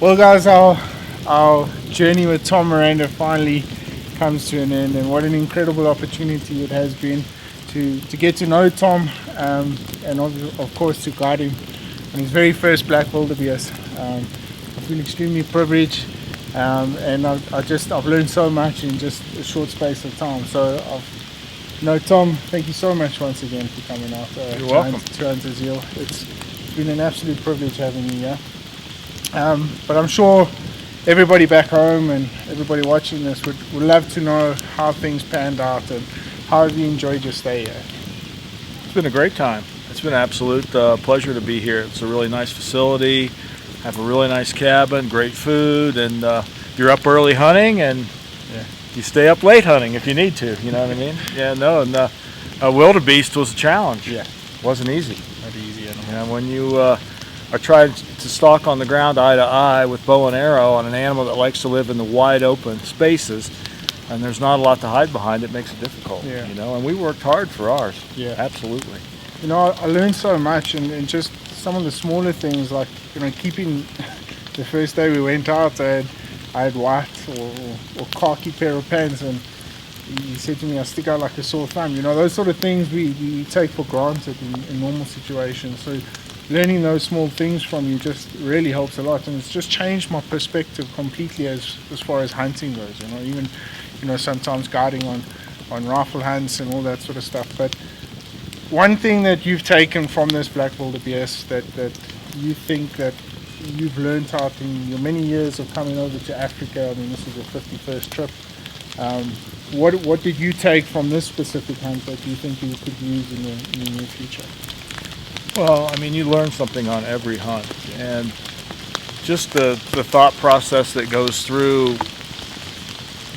Well, guys, our journey with Tom Miranda finally comes to an end, and what an incredible opportunity it has been to get to know Tom, and of course to guide him on his very first black wildebeest. I feel extremely privileged, and I've learned so much in just a short space of time. So, Tom, thank you so much once again for coming out. You're welcome. To Hunter's Hill. It's been an absolute privilege having you here. But I'm sure everybody back home and everybody watching this would love to know how things panned out and how have you enjoyed your stay here. It's been a great time. It's been an absolute pleasure to be here. It's a really nice facility, have a really nice cabin, great food, and you're up early hunting, and you stay up late hunting if you need to, you know what I mean? Yeah, no, and wildebeest was a challenge. Yeah. It wasn't easy. Not easy at all. You know, when you are trying to stalk on the ground eye to eye with bow and arrow on an animal that likes to live in the wide open spaces, and there's not a lot to hide behind, it makes it difficult. Yeah. You know, and we worked hard for ours. Yeah. Absolutely. You know, I learned so much, and just some of the smaller things, like, you know, keeping the first day we went out, I had white or khaki pair of pants, and he said to me, I stick out like a sore thumb. You know, those sort of things we take for granted in normal situations. So learning those small things from you just really helps a lot, and it's just changed my perspective completely as far as hunting goes. You know, even, you know, sometimes guiding on rifle hunts and all that sort of stuff. But one thing that you've taken from this black wildebeest that you think that you've learned out in your many years of coming over to Africa, I mean, this is your 51st trip, what did you take from this specific hunt that you think you could use in the near future? Well, I mean, you learn something on every hunt, and just the thought process that goes through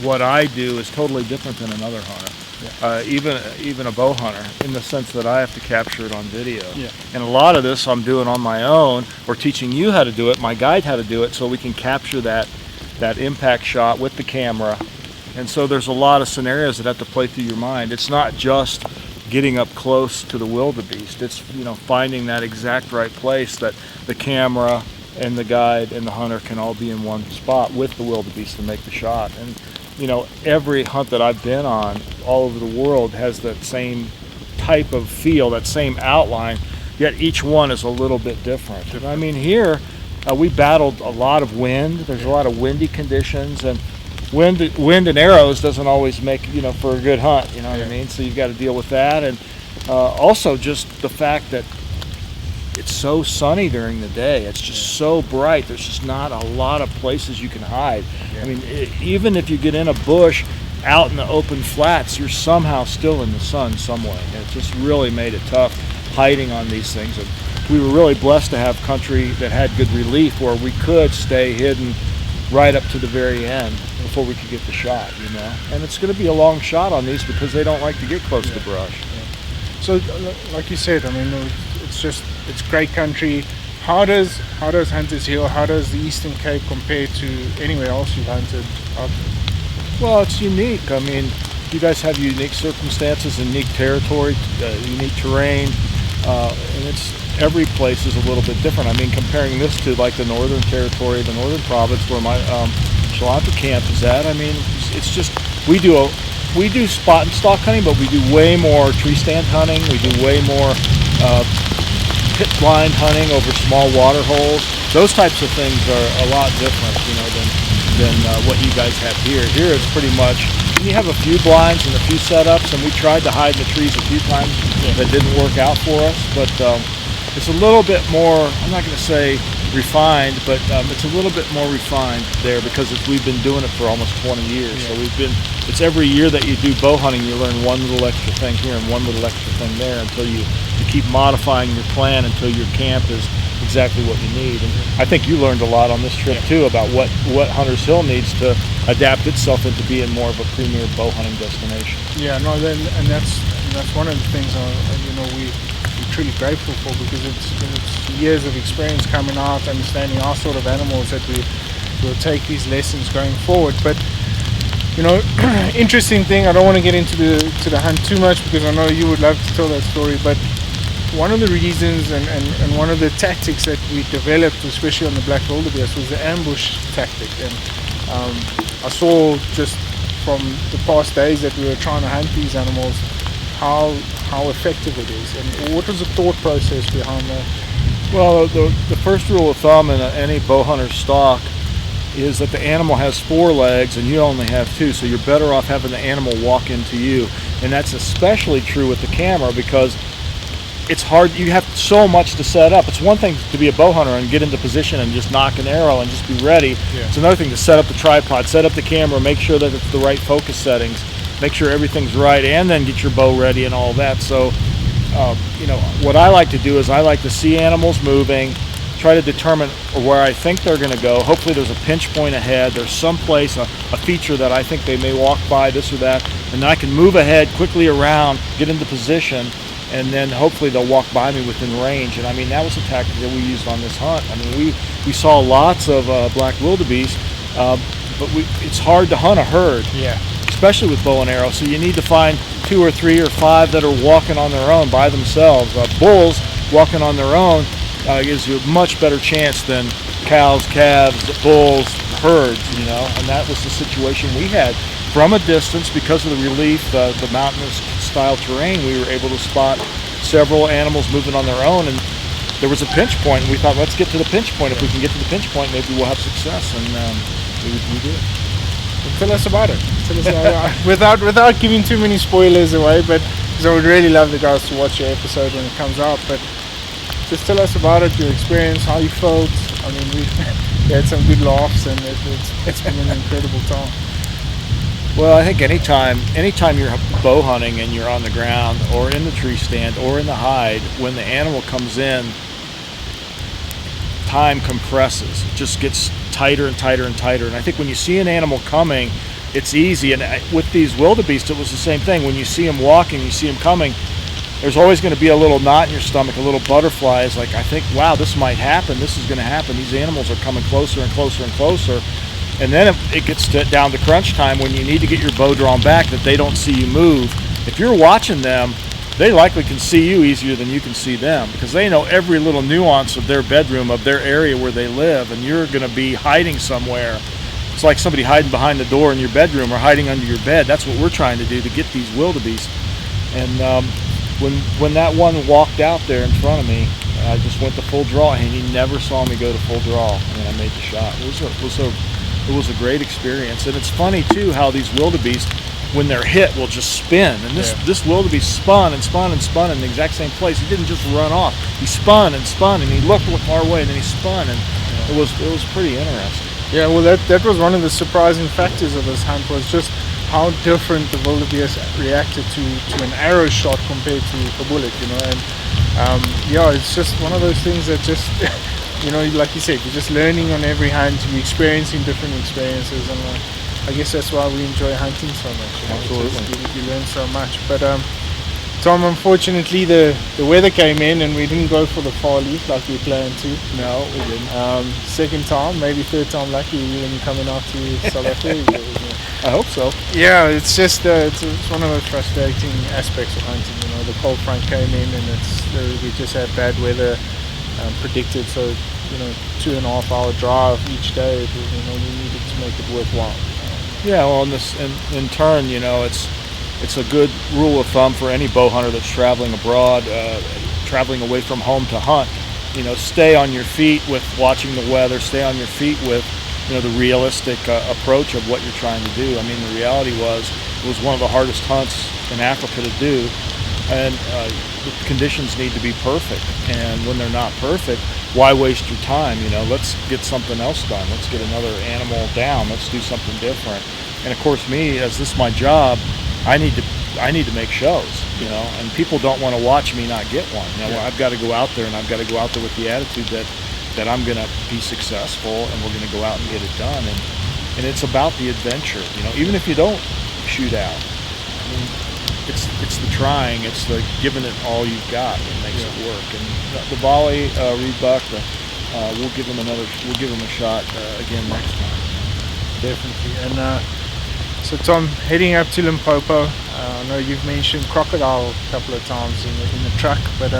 what I do is totally different than another hunter. Yeah. Even a bow hunter, in the sense that I have to capture it on video. Yeah. And a lot of this I'm doing on my own, or teaching you how to do it, my guide how to do it, so we can capture that impact shot with the camera. And so there's a lot of scenarios that have to play through your mind. It's not just getting up close to the wildebeest. It's, you know, finding that exact right place that the camera and the guide and the hunter can all be in one spot with the wildebeest to make the shot. And, you know, every hunt that I've been on all over the world has that same type of feel, that same outline, yet each one is a little bit different. And I mean, here we battled a lot of wind. There's a lot of windy conditions, and wind and arrows doesn't always make, you know, for a good hunt, you know what I mean? So you've got to deal with that, and also just the fact that it's so sunny during the day. It's just so bright. There's just not a lot of places you can hide. I mean, even if you get in a bush out in the open flats, you're somehow still in the sun some way. It just really made it tough hiding on these things. And we were really blessed to have country that had good relief where we could stay hidden right up to the very end before we could get the shot, you know. And it's going to be a long shot on these because they don't like to get close to brush. Yeah. So, like you said, I mean, it's great country. How does Hunter's Hill, how does the Eastern Cape compare to anywhere else you've hunted out there? Well, it's unique. I mean, you guys have unique circumstances, unique territory, unique terrain, and every place is a little bit different. I mean, comparing this to like the Northern Territory, the Northern Province, where my Shalanta camp is at. I mean, it's just we do spot and stalk hunting, but we do way more tree stand hunting. We do way more pit blind hunting over small water holes. Those types of things are a lot different, you know, than what you guys have here. Here it's pretty much, you have a few blinds and a few setups, and we tried to hide in the trees a few times. That didn't work out for us, but it's a little bit more, I'm not going to say refined, but it's a little bit more refined there because we've been doing it for almost 20 years. So it's every year that you do bow hunting, you learn one little extra thing here and one little extra thing there until you keep modifying your plan until your camp is exactly what you need. And I think you learned a lot on this trip too about what Hunter's Hill needs to adapt itself into being more of a premier bow hunting destination. Yeah, no, and that's one of the things you know we're truly grateful for, because it's years of experience coming out, understanding our sort of animals that we'll take these lessons going forward. But you know, interesting thing. I don't want to get into the hunt too much because I know you would love to tell that story, but one of the reasons and one of the tactics that we developed, especially on the black wildebeest, was the ambush tactic. And I saw just from the past days that we were trying to hunt these animals how effective it is. And what was the thought process behind that? Well, the first rule of thumb in any bow hunter stock is that the animal has 4 legs and you only have 2, so you're better off having the animal walk into you. And that's especially true with the camera because it's hard. You have so much to set up. It's one thing to be a bow hunter and get into position and just knock an arrow and just be ready. Yeah. It's another thing to set up the tripod, set up the camera, make sure that it's the right focus settings, make sure everything's right, and then get your bow ready and all that. So, what I like to do is I like to see animals moving, try to determine where I think they're going to go. Hopefully there's a pinch point ahead. There's some place, a feature that I think they may walk by, this or that, and then I can move ahead quickly around, get into position, and then hopefully they'll walk by me within range. And I mean, that was a tactic that we used on this hunt. I mean, we saw lots of black wildebeest, but it's hard to hunt a herd, especially with bow and arrow. So you need to find 2 or 3 or 5 that are walking on their own by themselves. Bulls walking on their own gives you a much better chance than cows, calves, bulls, herds, and that was the situation we had. From a distance, because of the relief, the mountainous style terrain, we were able to spot several animals moving on their own, and there was a pinch point, and we thought, let's get to the pinch point. If we can get to the pinch point, maybe we'll have success, and we did. Well, tell us about it. Without giving too many spoilers away, but because I would really love the guys to watch your episode when it comes out, but just tell us about it, your experience, how you felt. I mean, we had some good laughs, and it's been an incredible time. Well, I think anytime you're bow hunting and you're on the ground or in the tree stand or in the hide, when the animal comes in, time compresses. It just gets tighter and tighter and tighter. And I think when you see an animal coming, it's easy. And with these wildebeest, it was the same thing. When you see them walking, you see them coming, there's always going to be a little knot in your stomach, a little butterfly. It's like, I think, wow, this might happen. This is going to happen. These animals are coming closer and closer and closer. And then it gets down to crunch time when you need to get your bow drawn back that they don't see you move. If you're watching them, they likely can see you easier than you can see them because they know every little nuance of their bedroom, of their area where they live, and you're going to be hiding somewhere. It's like somebody hiding behind the door in your bedroom or hiding under your bed. That's what we're trying to do to get these wildebeest. And when that one walked out there in front of me, I just went to full draw, and he never saw me go to full draw, and then I made the shot. It was a great experience. And it's funny too how these wildebeest, when they're hit, will just spin. And this wildebeest spun and spun and spun in the exact same place. He didn't just run off. He spun and spun, and he looked far away, and then he spun, and it was pretty interesting. Yeah, well, that was one of the surprising factors of this hunt, was just how different the wildebeest reacted to an arrow shot compared to a bullet, and it's just one of those things that just like you said, you're just learning on every hunt, you're experiencing different experiences, and I guess that's why we enjoy hunting so much. Absolutely. You learn so much. But Tom, unfortunately the weather came in and we didn't go for the far leaf like we planned to. No, we didn't. Second time, maybe third time lucky when you're coming out to South Africa. I hope so. Yeah, it's just it's one of those frustrating aspects of hunting. The cold front came in and we just had bad weather predicted, so 2.5 hour drive each day. We needed to make it worthwhile. Yeah, well, in turn, it's a good rule of thumb for any bow hunter that's traveling abroad, traveling away from home to hunt. Stay on your feet with watching the weather. Stay on your feet with the realistic approach of what you're trying to do. I mean, the reality was it was one of the hardest hunts in Africa to do, and the conditions need to be perfect. And when they're not perfect, why waste your time? Let's get something else done. Let's get another animal down. Let's do something different. And of course, me, as this is my job, I need to make shows, and people don't want to watch me not get one. I've got to go out there, and I've got to go out there with the attitude that I'm going to be successful, and we're going to go out and get it done. And it's about the adventure, even if you don't shoot out. I mean, it's the trying, it's the giving it all you've got that makes it work. And the volley, reed buck, we'll give him a shot again next time. Definitely. And so Tom, heading up to Limpopo, I know you've mentioned crocodile a couple of times in the truck, but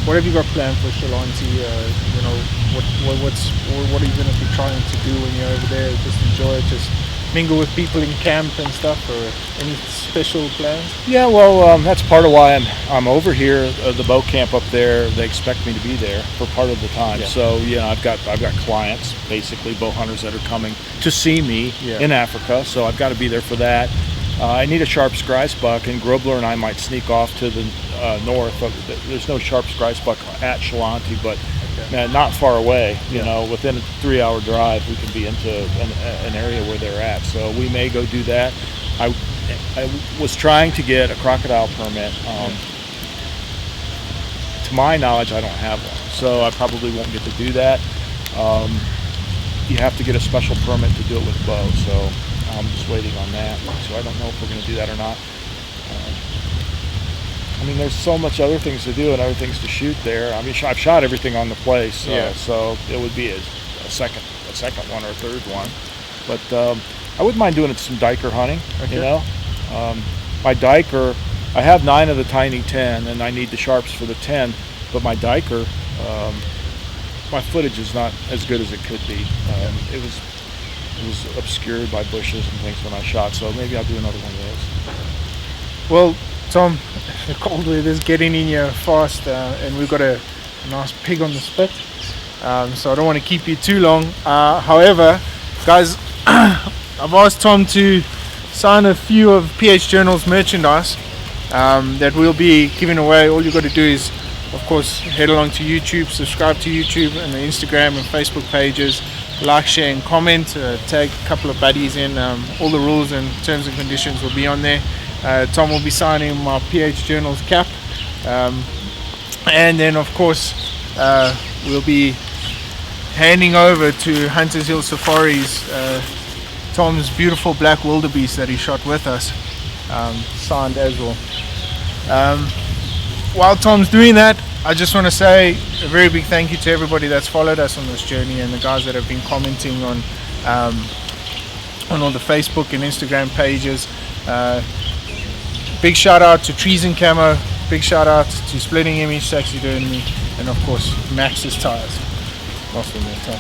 what have you got planned for Shalanti? You know, what are you going to be trying to do when you're over there? Just enjoy it, just mingle with people in camp and stuff, or any special plans? Yeah, well, that's part of why I'm over here. The boat camp up there, they expect me to be there for part of the time. Yeah. So I've got clients, basically bow hunters that are coming to see me in Africa. So I've got to be there for that. I need a sharp scry's buck, and Grobler and I might sneak off to the north. There's no sharp scry's buck at Shalanti, but not far away. You know, within a 3-hour drive, we can be into an area where they're at. So we may go do that. I was trying to get a crocodile permit. To my knowledge, I don't have one, so I probably won't get to do that. You have to get a special permit to do it with a bow, so I'm just waiting on that. So I don't know if we're going to do that or not. I mean, there's so much other things to do and other things to shoot there. I mean, I've shot everything on the place, so it would be a second one or a third one. But I wouldn't mind doing some diker hunting. You know, my diker, I have 9 of the tiny 10, and I need the sharps for the 10. But my diker, my footage is not as good as it could be. It was obscured by bushes and things when I shot, so maybe I'll do another one of those. Well, Tom, the cold weather's getting in here fast, and we've got a nice pig on the spit, so I don't want to keep you too long. However, guys, I've asked Tom to sign a few of PH Journal's merchandise that we'll be giving away. All you've got to do is, of course, head along to YouTube, subscribe to YouTube and the Instagram and Facebook pages, like, share and comment, tag a couple of buddies in. All the rules and terms and conditions will be on there. Tom will be signing my PH Journals cap, and then of course we'll be handing over to Hunters Hill Safaris Tom's beautiful black wildebeest that he shot with us, signed as well. While Tom's doing that, I just want to say a very big thank you to everybody that's followed us on this journey, and the guys that have been commenting on all the Facebook and Instagram pages. Big shout out to Trees and Camo, big shout out to Splitting Image, Taxidermy, and of course Max's Tires. Lost in there, Tom.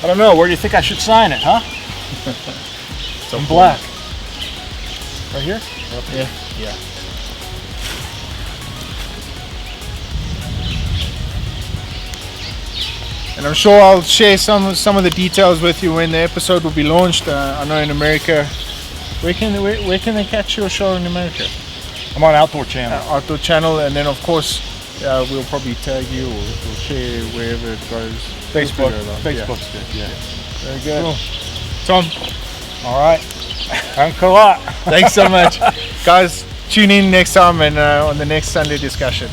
I don't know, where do you think I should sign it, huh? In black. Right here? Yeah. Yeah. And I'm sure I'll share some of the details with you when the episode will be launched. I know in America, where can they catch your show in America? I'm on Outdoor Channel. Outdoor Channel, and then of course we'll probably tag you, or we'll share wherever it goes. Facebook's good. Yeah. Very good. Cool. Tom. All right. Thanks a lot. Thanks so much, guys. Tune in next time and on the next Sunday discussion.